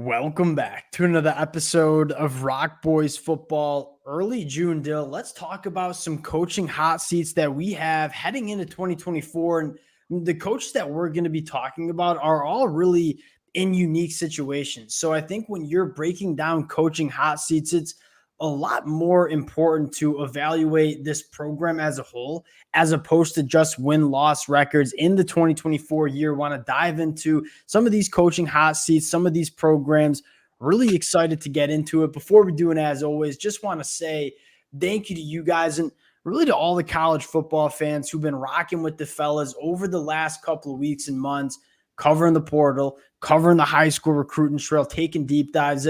Welcome back to another episode of Rock Boys Football. Early June, Dill. Let's talk about some coaching hot seats that we have heading into 2024. And the coaches that we're going to be talking about are all really in unique situations. So I think when you're breaking down coaching hot seats, it's a lot more important to evaluate this program as a whole, as opposed to just win-loss records in the 2024 year. Want to dive into some of these coaching hot seats, some of these programs. Really excited to get into it. Before we do it, as always, just want to say thank you to you guys and really to all the college football fans who've been rocking with the fellas over the last couple of weeks and months, covering the portal, covering the high school recruiting trail, taking deep dives.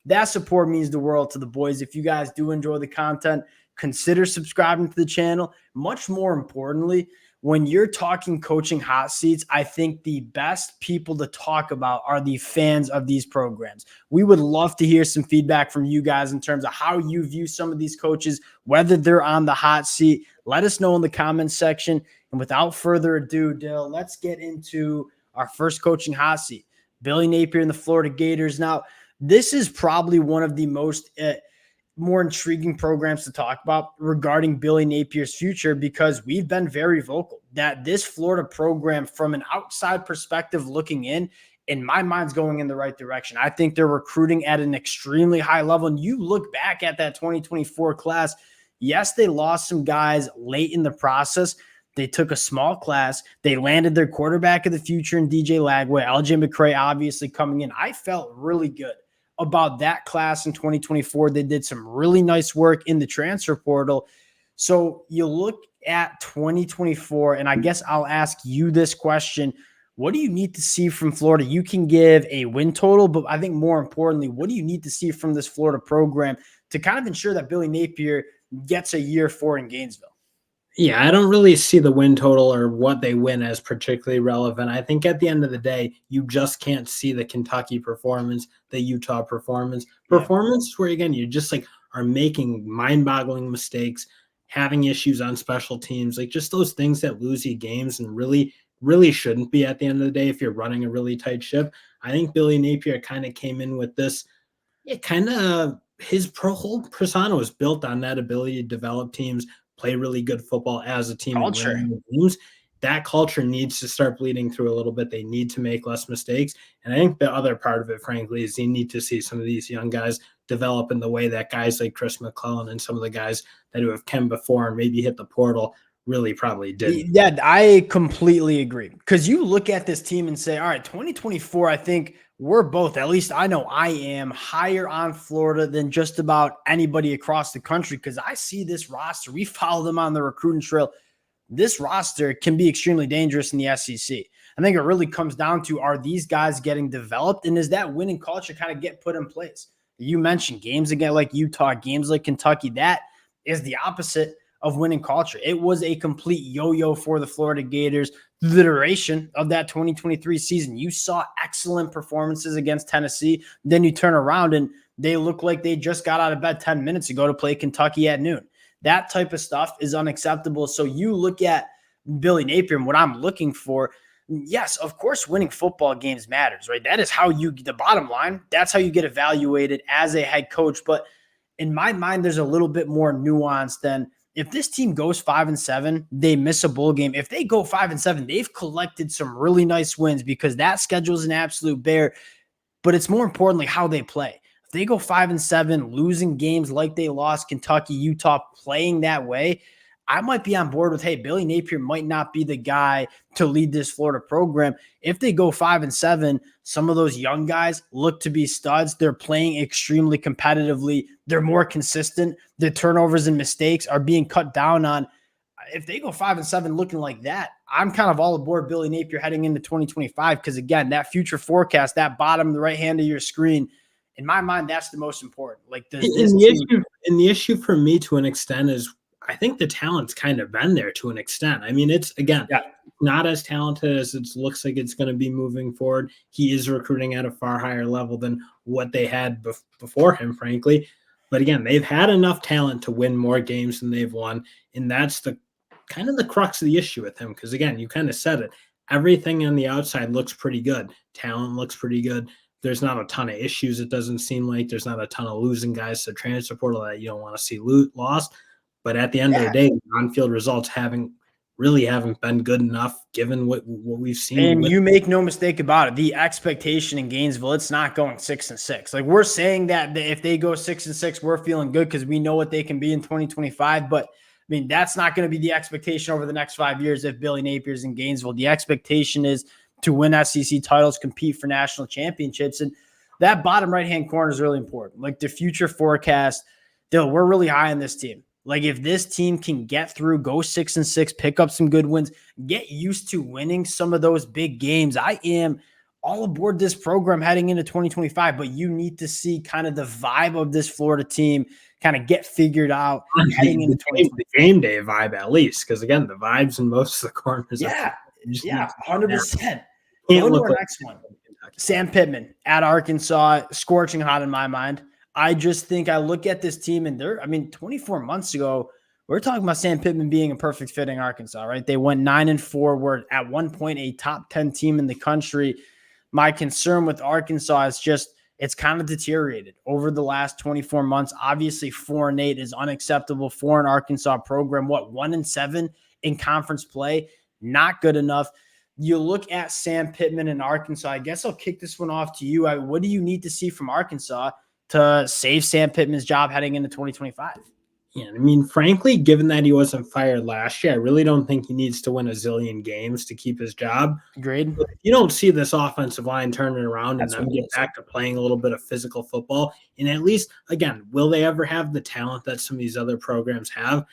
That support means the world to the boys. If you guys do enjoy the content, consider subscribing to the channel. Much more importantly, when you're talking coaching hot seats, I think the best people to talk about are the fans of these programs. We would love to hear some feedback from you guys in terms of how you view some of these coaches, whether they're on the hot seat. Let us know in the comments section. And without further ado, Dill, let's get into our first coaching hot seat. Billy Napier and the Florida Gators. Now, this is probably one of the more intriguing programs to talk about regarding Billy Napier's future, because we've been very vocal that this Florida program, from an outside perspective looking in my mind's going in the right direction. I think they're recruiting at an extremely high level. And you look back at that 2024 class, yes, they lost some guys late in the process. They took a small class. They landed their quarterback of the future in DJ Lagway, LJ McCray obviously coming in. I felt really good about that class in 2024. They did some really nice work in the transfer portal. So you look at 2024, and I guess I'll ask you this question. What do you need to see from Florida? You can give a win total, but I think more importantly, what do you need to see from this Florida program to kind of ensure that Billy Napier gets a year 4 in Gainesville? Yeah, I don't really see the win total or what they win as particularly relevant. I think at the end of the day, you just can't see the Kentucky performance, the Utah performance where, again, you just are making mind-boggling mistakes, having issues on special teams, just those things that lose you games and really, really shouldn't be at the end of the day if you're running a really tight ship. I think Billy Napier kind of came in with this. His whole persona was built on that ability to develop teams, play really good football as a team, Culture. and win games. That culture needs to start bleeding through a little bit. They need to make less mistakes. And I think the other part of it, frankly, is you need to see some of these young guys develop in the way that guys like Chris McClellan and some of the guys that have come before and maybe hit the portal really probably did. Yeah, I completely agree. Because you look at this team and say, all right, 2024, I think we're both, at least I know I am, higher on Florida than just about anybody across the country, because I see this roster. We follow them on the recruiting trail. This roster can be extremely dangerous in the SEC. I think it really comes down to, are these guys getting developed, and is that winning culture kind of get put in place? You mentioned games again like Utah, games like Kentucky. That is the opposite of winning culture. It was a complete yo-yo for the Florida Gators through the duration of that 2023 season. You saw excellent performances against Tennessee. Then you turn around and they look like they just got out of bed 10 minutes ago to play Kentucky at noon. That type of stuff is unacceptable. So you look at Billy Napier and what I'm looking for. Yes, of course, winning football games matters, right? That is how the bottom line, that's how you get evaluated as a head coach. But in my mind, there's a little bit more nuance than, if this team goes 5-7, they miss a bowl game. If they go 5-7, they've collected some really nice wins, because that schedule is an absolute bear. But it's more importantly how they play. If they go 5-7, losing games like they lost Kentucky, Utah, playing that way, I might be on board with, hey, Billy Napier might not be the guy to lead this Florida program. If they go 5-7, some of those young guys look to be studs. They're playing extremely competitively. They're more consistent. The turnovers and mistakes are being cut down on. If they go 5-7 looking like that, I'm kind of all aboard Billy Napier heading into 2025, because, again, that future forecast, that bottom, the right hand of your screen, in my mind, that's the most important. The issue for me to an extent is, I think the talent's kind of been there to an extent. I mean, it's, again, not as talented as it looks like it's going to be moving forward. He is recruiting at a far higher level than what they had before him, frankly. But again, they've had enough talent to win more games than they've won. And that's the kind of the crux of the issue with him. Because, again, you kind of said it. Everything on the outside looks pretty good. Talent looks pretty good. There's not a ton of issues. It doesn't seem like there's not a ton of losing guys to transfer portal that you don't want to see lost. But at the end of the day, the on-field results haven't been good enough given what we've seen. And you make no mistake about it. The expectation in Gainesville, it's not going 6-6. Like, we're saying that if they go 6-6, we're feeling good because we know what they can be in 2025. But I mean, that's not going to be the expectation over the next 5 years if Billy Napier's in Gainesville. The expectation is to win SEC titles, compete for national championships. And that bottom right-hand corner is really important. Like, the future forecast, we're really high on this team. Like, if this team can get through, go 6-6, pick up some good wins, get used to winning some of those big games, I am all aboard this program heading into 2025. But you need to see kind of the vibe of this Florida team kind of get figured out heading into the game day vibe, at least. Because, again, the vibes in most of the corners. Yeah, 100%. Can't look our next one. Sam Pittman at Arkansas, scorching hot in my mind. I just think I look at this team and 24 months ago, we're talking about Sam Pittman being a perfect fit in Arkansas, right? They went 9-4, were at one point a top 10 team in the country. My concern with Arkansas is just it's kind of deteriorated over the last 24 months. Obviously, 4-8 is unacceptable for an Arkansas program. 1-7 in conference play? Not good enough. You look at Sam Pittman in Arkansas. I guess I'll kick this one off to you. What do you need to see from Arkansas to save Sam Pittman's job heading into 2025? Yeah, I mean, frankly, given that he wasn't fired last year, I really don't think he needs to win a zillion games to keep his job. Agreed. But you don't see this offensive line turning around and then get back to playing a little bit of physical football. And at least, again, will they ever have the talent that some of these other programs have?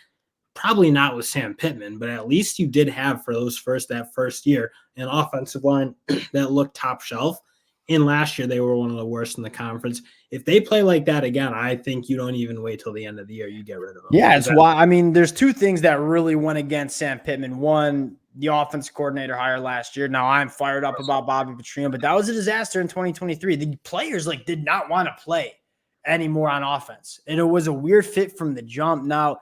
Probably not with Sam Pittman, but at least you did have for that first year an offensive line that looked top shelf. And last year, they were one of the worst in the conference. If they play like that again, I think you don't even wait till the end of the year. You get rid of them. Yeah, it's why. I mean, there's two things that really went against Sam Pittman. One, the offensive coordinator hire last year. Now, I'm fired up about Bobby Petrino, but that was a disaster in 2023. The players did not want to play anymore on offense, and it was a weird fit from the jump. Now,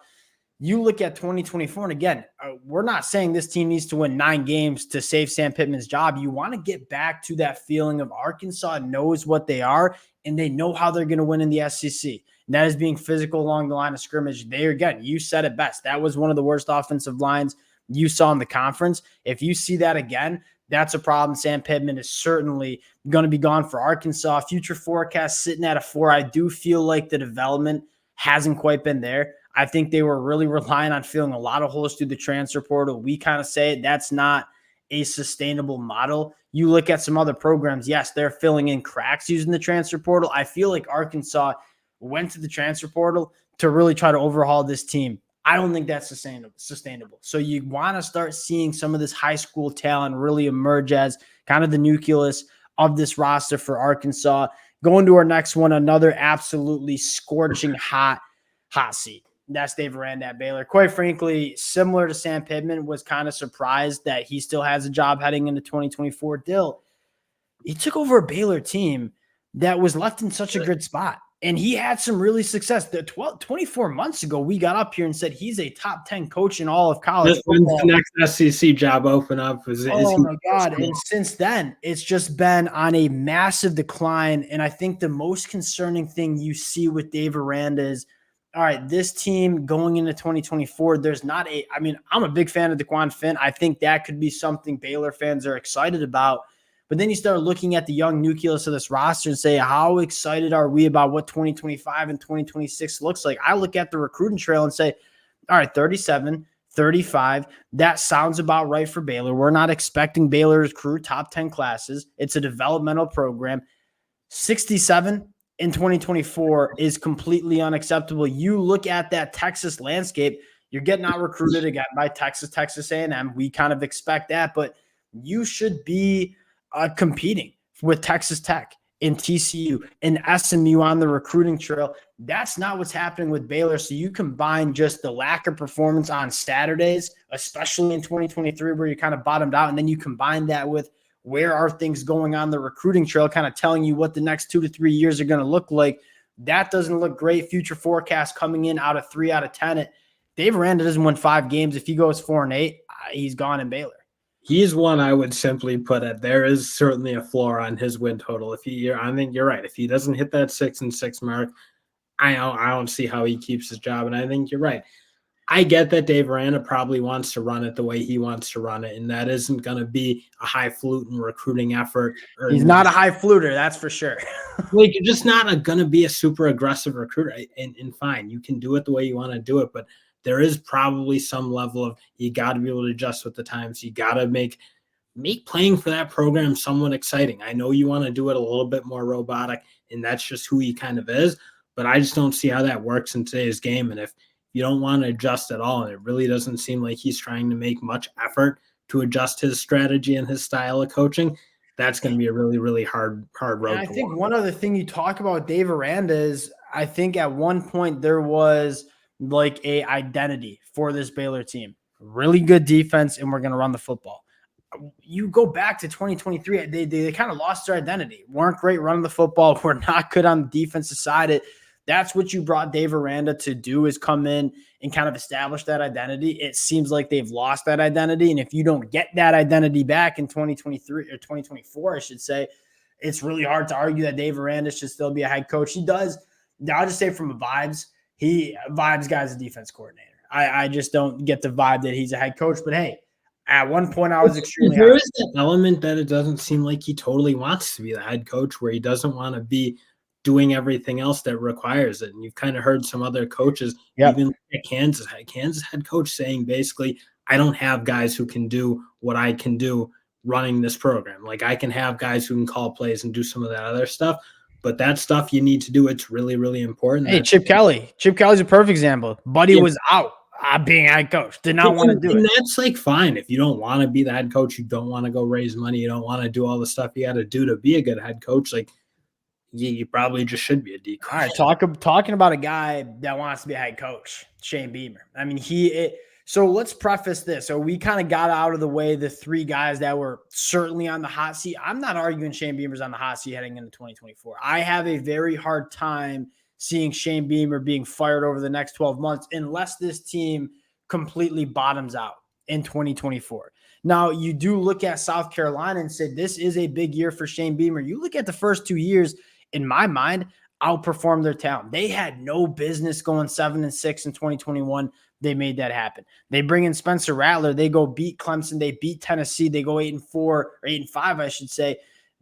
you look at 2024, and again, we're not saying this team needs to win 9 games to save Sam Pittman's job. You want to get back to that feeling of Arkansas knows what they are, and they know how they're going to win in the SEC. And that is being physical along the line of scrimmage. Again, you said it best. That was one of the worst offensive lines you saw in the conference. If you see that again, that's a problem. Sam Pittman is certainly going to be gone for Arkansas. Future forecast sitting at a 4. I do feel like the development hasn't quite been there. I think they were really relying on filling a lot of holes through the transfer portal. We kind of say that's not a sustainable model. You look at some other programs, yes, they're filling in cracks using the transfer portal. I feel like Arkansas went to the transfer portal to really try to overhaul this team. I don't think that's sustainable. So you want to start seeing some of this high school talent really emerge as kind of the nucleus of this roster for Arkansas. Going to our next one, another absolutely scorching hot seat. That's Dave Aranda at Baylor. Quite frankly, similar to Sam Pittman, was kind of surprised that he still has a job heading into 2024. Dill, he took over a Baylor team that was left in such a good spot. And he had some really success. 24 months ago, we got up here and said he's a top 10 coach in all of college football. When's the next SEC job open up? My God. And since then, it's just been on a massive decline. And I think the most concerning thing you see with Dave Aranda is, all right, this team going into 2024, I'm a big fan of DeQuan Finn. I think that could be something Baylor fans are excited about. But then you start looking at the young nucleus of this roster and say, how excited are we about what 2025 and 2026 looks like? I look at the recruiting trail and say, all right, 37, 35, that sounds about right for Baylor. We're not expecting Baylor to recruit top 10 classes. It's a developmental program. 67 in 2024 is completely unacceptable. You look at that Texas landscape, you're getting out recruited again by Texas A&M. We kind of expect that, but you should be competing with Texas Tech and TCU and SMU on the recruiting trail. That's not what's happening with Baylor. So you combine just the lack of performance on Saturdays, especially in 2023 where you kind of bottomed out, and then you combine that with where are things going on the recruiting trail, kind of telling you what the next 2 to 3 years are going to look like. That doesn't look great. Future forecast coming in out of 3 out of 10. Dave Aranda doesn't win 5 games. If he goes 4-8, he's gone in Baylor. He's one I would simply put it. There is certainly a floor on his win total. I think you're right. If he doesn't hit that 6-6 mark, I don't see how he keeps his job. And I think you're right. I get that Dave Aranda probably wants to run it the way he wants to run it, and that isn't going to be a highfalutin recruiting effort. He's not a high fluter, that's for sure. Like, you're just not going to be a super aggressive recruiter. And fine, you can do it the way you want to do it, but there is probably some level of you got to be able to adjust with the times. You got to make playing for that program somewhat exciting. I know you want to do it a little bit more robotic, and that's just who he kind of is, but I just don't see how that works in today's game. And if you don't want to adjust at all, and it really doesn't seem like he's trying to make much effort to adjust his strategy and his style of coaching, that's going to be a really, really hard road. And I think one other thing you talk about Dave Aranda is I think at one point there was like a identity for this Baylor team. Really good defense, and we're going to run the football. You go back to 2023, they kind of lost their identity. Weren't great running the football. We're not good on the defensive side. That's what you brought Dave Aranda to do, is come in and kind of establish that identity. It seems like they've lost that identity. And if you don't get that identity back in 2023 or 2024, I should say, it's really hard to argue that Dave Aranda should still be a head coach. He does. I'll just say from a vibes guy's a defense coordinator. I just don't get the vibe that he's a head coach. But hey, at one point I was extremely There is that element that it doesn't seem like he totally wants to be the head coach, where he doesn't want to be doing everything else that requires it. And you've kind of heard some other coaches, even at Kansas head coach saying basically, I don't have guys who can do what I can do running this program. Like, I can have guys who can call plays and do some of that other stuff, but that stuff you need to do, it's really, really important. Hey, Chip Kelly's a perfect example. Buddy was out being head coach, did not want to do it. And that's like fine. If you don't want to be the head coach, you don't want to go raise money, you don't want to do all the stuff you got to do to be a good head coach, like, you probably just should be a D coach. All right, talking about a guy that wants to be a head coach, Shane Beamer. I mean, so let's preface this. So we kind of got out of the way the three guys that were certainly on the hot seat. I'm not arguing Shane Beamer's on the hot seat heading into 2024. I have a very hard time seeing Shane Beamer being fired over the next 12 months unless this team completely bottoms out in 2024. Now, you do look at South Carolina and say this is a big year for Shane Beamer. You look at the first 2 years, in my mind, outperformed their talent. They had no business going 7-6 in 2021. They made that happen. They bring in Spencer Rattler. They go beat Clemson. They beat Tennessee. They go 8-4 or 8-5, I should say.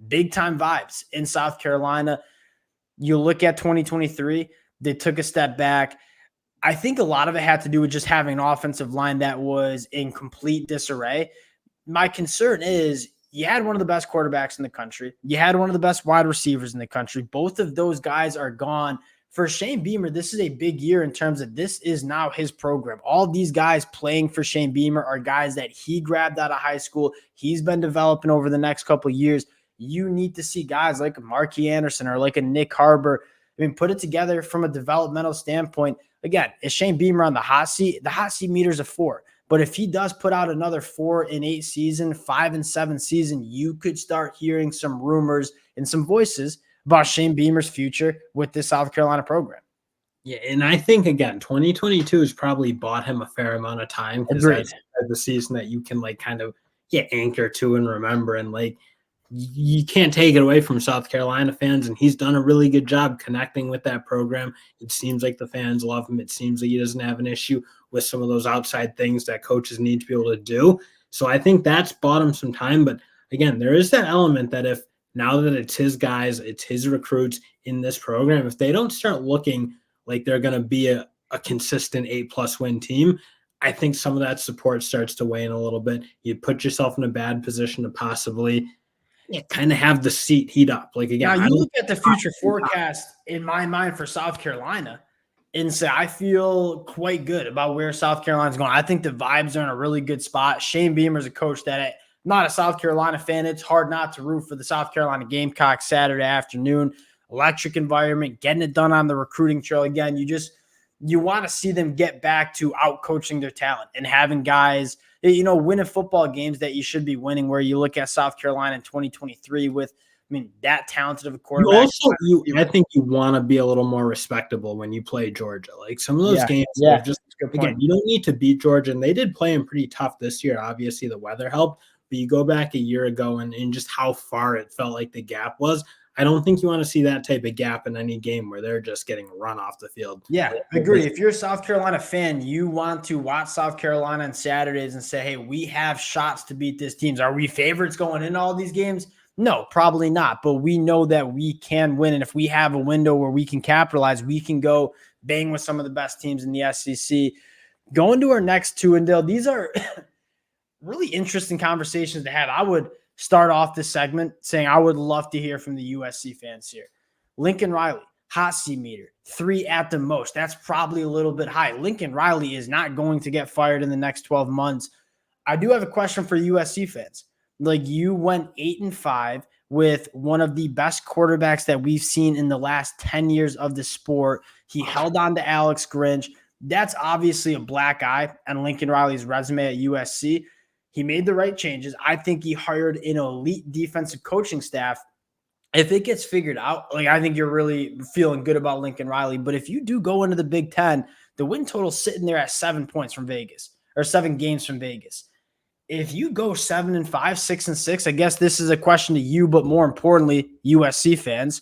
Big time vibes in South Carolina. You look at 2023, they took a step back. I think a lot of it had to do with just having an offensive line that was in complete disarray. My concern is you had one of the best quarterbacks in the country. You had one of the best wide receivers in the country. Both of those guys are gone. For Shane Beamer, this is a big year in terms of this is now his program. All these guys playing for Shane Beamer are guys that he grabbed out of high school. He's been developing over the next couple of years. You need to see guys like a Marquis Anderson or like a Nick Harbor. I mean, put it together from a developmental standpoint. Again, is Shane Beamer on the hot seat? The hot seat meter's a 4. But if he does put out another 4-8 season, 5-7 season, you could start hearing some rumors and some voices about Shane Beamer's future with this South Carolina program. Yeah, and I think, again, 2022 has probably bought him a fair amount of time, because that's the season that you can, like, kind of anchor to and remember. And, like, you can't take it away from South Carolina fans, and he's done a really good job connecting with that program. It seems like the fans love him. It seems like he doesn't have an issue with some of those outside things that coaches need to be able to do. So I think that's bought him some time. But again, there is that element that if now that it's his guys, it's his recruits in this program, if they don't start looking like they're going to be a consistent 8+ win team, I think some of that support starts to wane a little bit. You put yourself in a bad position to possibly kind of have the seat heat up. Like, again, now you look at the future forecast in my mind for South Carolina and say, I feel quite good about where South Carolina's going. I think the vibes are in a really good spot. Shane Beamer's a coach that I'm not a South Carolina fan. It's hard not to root for the South Carolina Gamecocks Saturday afternoon. Electric environment, getting it done on the recruiting trail. Again, you want to see them get back to out coaching their talent and having guys, winning football games that you should be winning, where you look at South Carolina in 2023 with, that talented of a quarterback. I think you want to be a little more respectable when you play Georgia. Like, some of those games, again, you don't need to beat Georgia, and they did play them pretty tough this year. Obviously, the weather helped, But you go back a year ago and just how far it felt like the gap was. I don't think you want to see that type of gap in any game where they're just getting run off the field. Yeah, agree. If you're a South Carolina fan, you want to watch South Carolina on Saturdays and say, hey, we have shots to beat this team. Are we favorites going into all these games? No, probably not. But we know that we can win. And if we have a window where we can capitalize, we can go bang with some of the best teams in the SEC. Going to our next two, and Dale, these are really interesting conversations to have. I would start off this segment saying I would love to hear from the USC fans here. Lincoln Riley, hot seat meter, 3 at the most. That's probably a little bit high. Lincoln Riley is not going to get fired in the next 12 months. I do have a question for USC fans. Like, you went 8-5 with one of the best quarterbacks that we've seen in the last 10 years of the sport. He held on to Alex Grinch. That's obviously a black eye on Lincoln Riley's resume at USC. He made the right changes. I think he hired an elite defensive coaching staff. If it gets figured out, like, I think you're really feeling good about Lincoln Riley. But if you do go into the Big Ten, the win total's sitting there at 7 points from Vegas, or 7 games from Vegas. If you go 7-5, 6-6, I guess this is a question to you, but more importantly, USC fans,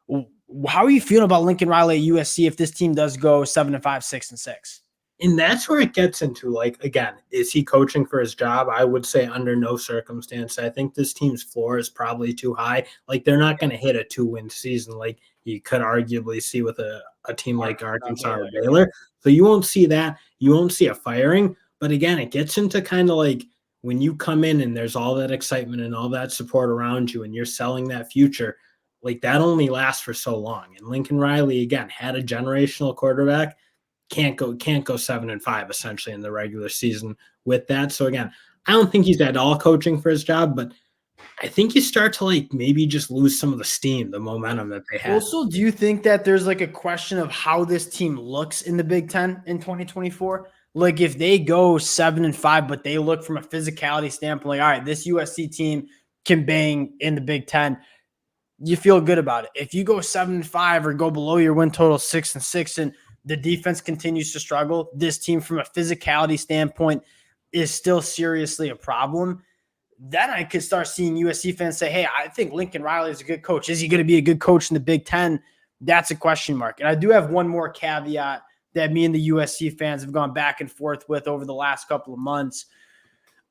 how are you feeling about Lincoln Riley at USC if this team does go 7-5, 6-6? And that's where it gets into, like, again, is he coaching for his job? I would say under no circumstance. I think this team's floor is probably too high. Like, they're not going to hit a 2-win season like you could arguably see with a team like Arkansas or Baylor. So you won't see that. You won't see a firing. But again, it gets into kind of like when you come in and there's all that excitement and all that support around you and you're selling that future, like, that only lasts for so long. And Lincoln Riley, again, had a generational quarterback. Can't go 7-5 essentially in the regular season with that. So again, I don't think he's at all coaching for his job, but I think you start to, like, maybe just lose some of the steam, the momentum that they had. Also, do you think that there's like a question of how this team looks in the Big Ten in 2024? Like, if they go 7-5, but they look from a physicality standpoint, like, all right, this USC team can bang in the Big Ten, you feel good about it. If you go 7-5 or go below your win total 6-6 and the defense continues to struggle, this team from a physicality standpoint is still seriously a problem, then I could start seeing USC fans say, hey, I think Lincoln Riley is a good coach. Is he going to be a good coach in the Big Ten? That's a question mark. And I do have one more caveat that me and the USC fans have gone back and forth with over the last couple of months.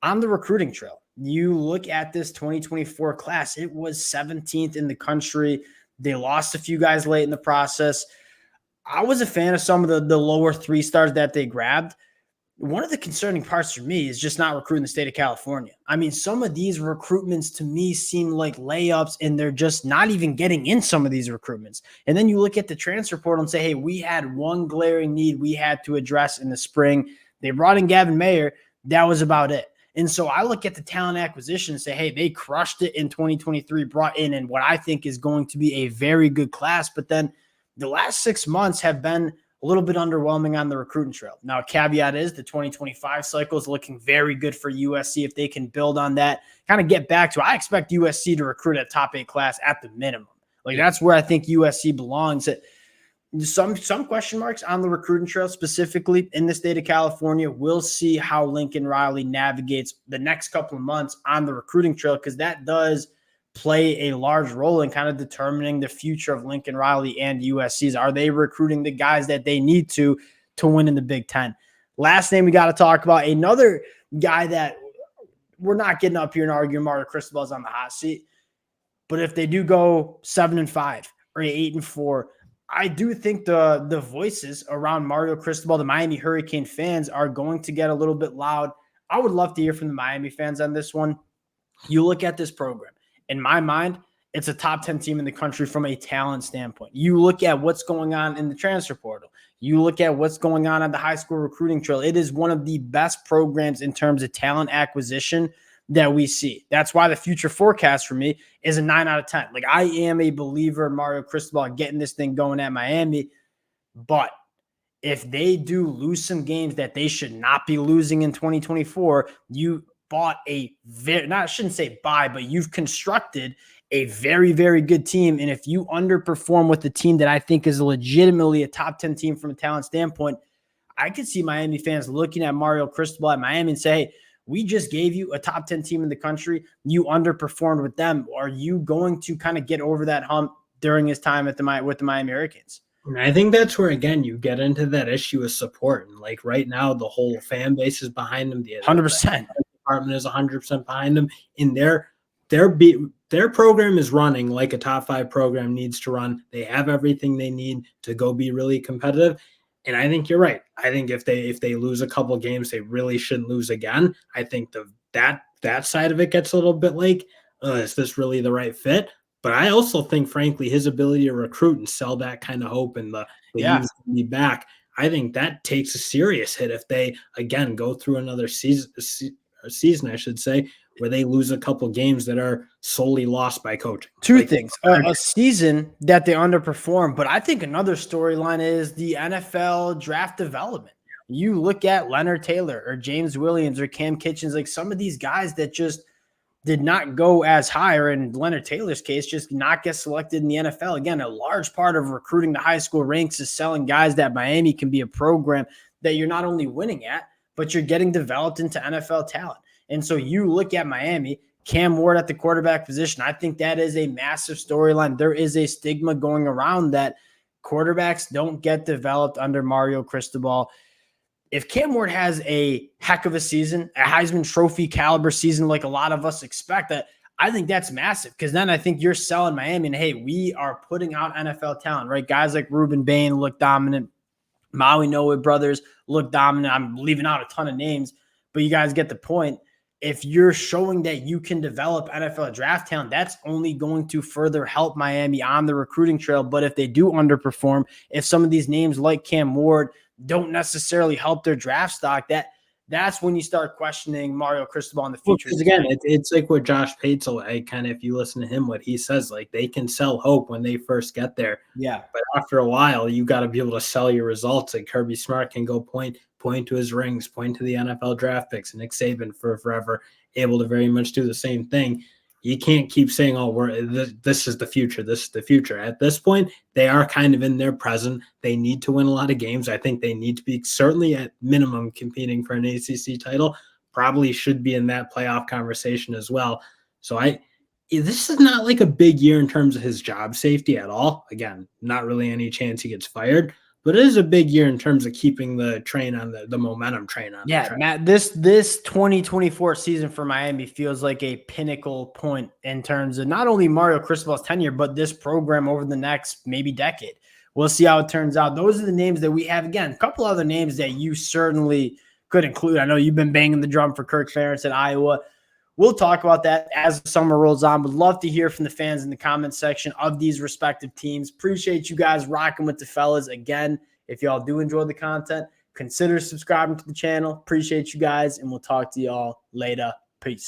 On the recruiting trail, you look at this 2024 class, it was 17th in the country. They lost a few guys late in the process. I was a fan of some of the lower 3 stars that they grabbed. One of the concerning parts for me is just not recruiting the state of California. I mean, some of these recruitments to me seem like layups, and they're just not even getting in some of these recruitments. And then you look at the transfer portal and say, hey, we had one glaring need we had to address in the spring. They brought in Gavin Mayer. That was about it. And so I look at the talent acquisition and say, hey, they crushed it in 2023, brought in what I think is going to be a very good class. But then the last 6 months have been a little bit underwhelming on the recruiting trail. Now, caveat is the 2025 cycle is looking very good for USC. If they can build on that, kind of get back to, I expect USC to recruit a top 8 class at the minimum. Like, that's where I think USC belongs. Some question marks on the recruiting trail, specifically in the state of California. We'll see how Lincoln Riley navigates the next couple of months on the recruiting trail, because that does play a large role in kind of determining the future of Lincoln Riley and USC's. Are they recruiting the guys that they need to win in the Big Ten? Last name we got to talk about, another guy that we're not getting up here and arguing Mario Cristobal is on the hot seat. But if they do go 7-5 or 8-4, I do think the voices around Mario Cristobal, the Miami Hurricane fans, are going to get a little bit loud. I would love to hear from the Miami fans on this one. You look at this program. In my mind, it's a top 10 team in the country from a talent standpoint. You look at what's going on in the transfer portal. You look at what's going on the high school recruiting trail. It is one of the best programs in terms of talent acquisition that we see. That's why the future forecast for me is a 9 out of 10. Like, I am a believer in Mario Cristobal getting this thing going at Miami. But if they do lose some games that they should not be losing in 2024, you bought but you've constructed a very, very good team. And if you underperform with the team that I think is legitimately a top 10 team from a talent standpoint, I could see Miami fans looking at Mario Cristobal at Miami and say, hey, We just gave you a top 10 team in the country. You underperformed with them. Are you going to kind of get over that hump during his time with the Miami Hurricanes? And I think that's where, again, you get into that issue of support. And like right now, the whole fan base is behind him. The 100%. department is 100% behind him. In their program is running like a top 5 program needs to run. They have everything they need to go be really competitive. And I think you're right. I think if they lose a couple games, they really shouldn't lose again. I think that side of it gets a little bit like, is this really the right fit? But I also think, frankly, his ability to recruit and sell that kind of hope and the youth to be back, I think that takes a serious hit if they, again, go through another season, I should say, where they lose a couple games that are solely lost by coaching. Two things. A season that they underperform, but I think another storyline is the NFL draft development. You look at Leonard Taylor or James Williams or Cam Kitchens, like some of these guys that just did not go as high, or in Leonard Taylor's case, just not get selected in the NFL. Again, a large part of recruiting to high school ranks is selling guys that Miami can be a program that you're not only winning at, but you're getting developed into NFL talent. And so you look at Miami, Cam Ward at the quarterback position. I think that is a massive storyline. There is a stigma going around that quarterbacks don't get developed under Mario Cristobal. If Cam Ward has a heck of a season, a Heisman Trophy caliber season like a lot of us expect, that I think that's massive, because then I think you're selling Miami and, hey, we are putting out NFL talent, right? Guys like Ruben Bain look dominant. Maui Noe brothers look dominant. I'm leaving out a ton of names, but you guys get the point. If you're showing that you can develop NFL draft talent, that's only going to further help Miami on the recruiting trail. But if they do underperform, if some of these names like Cam Ward don't necessarily help their draft stock, that's when you start questioning Mario Cristobal in the future. Because again, it's like what Josh Patel, kind of, if you listen to him, what he says, like they can sell hope when they first get there. Yeah. But after a while, you got to be able to sell your results. Like Kirby Smart can go point to his rings, point to the NFL draft picks, and Nick Saban for forever able to very much do the same thing. You can't keep saying, oh, this is the future. This is the future. At this point, they are kind of in their present. They need to win a lot of games. I think they need to be certainly at minimum competing for an ACC title, probably should be in that playoff conversation as well. So this is not like a big year in terms of his job safety at all. Again, not really any chance he gets fired, but it is a big year in terms of keeping the train on the momentum train on. Yeah, Matt, this 2024 season for Miami feels like a pinnacle point in terms of not only Mario Cristobal's tenure, but this program over the next maybe decade. We'll see how it turns out. Those are the names that we have. Again, a couple other names that you certainly could include. I know you've been banging the drum for Kirk Ferentz at Iowa. We'll talk about that as the summer rolls on. Would love to hear from the fans in the comments section of these respective teams. Appreciate you guys rocking with the fellas. Again, if y'all do enjoy the content, consider subscribing to the channel. Appreciate you guys, and we'll talk to y'all later. Peace.